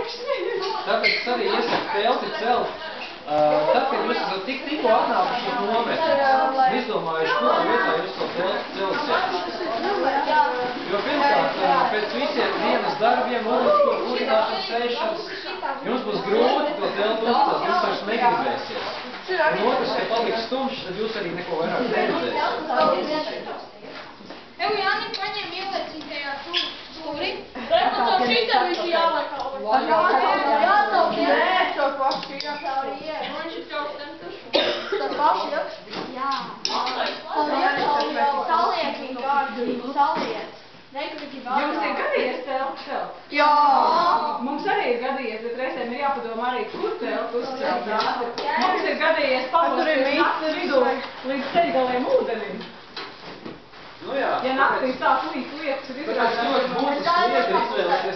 Tāpēc es arī iesaku telti celt. Tad, kad jūs esat tikko atnākuši uz nometni, izdomājuši, kurā vietā jūs to telti celsiet. Jo pirmkārt, pēc visiem dienas darbiem, kurināšanas, ēšanas, jums būs grūti to telti uzcelt, jūs vairs negribēsiet. Un otrs, ja paliks stumšs, tad jūs arī neko vairāk neredzēsiet. Evo, Jāni, paņem ieliecītajā stūri. Man to šitā visi jāliek kaut kā. Nē, to pašu jāsaurie. Man šit jau stentuši. Tas paši, jā? Jā. Saliek vienkārši, saliek. Jums ir gadījies telti celt? Jā. Mums arī ir gadījies, bet reizēm ir jāpadomā arī, kur telti uzcelt. Mums ir gadījies pamosties naktas vidū līdz ceļgaliem ūdenim. Nu jā. Ja naktī sāk līt lietas, ir Tāpēc ļoti būtiski lieta ir izvēlēties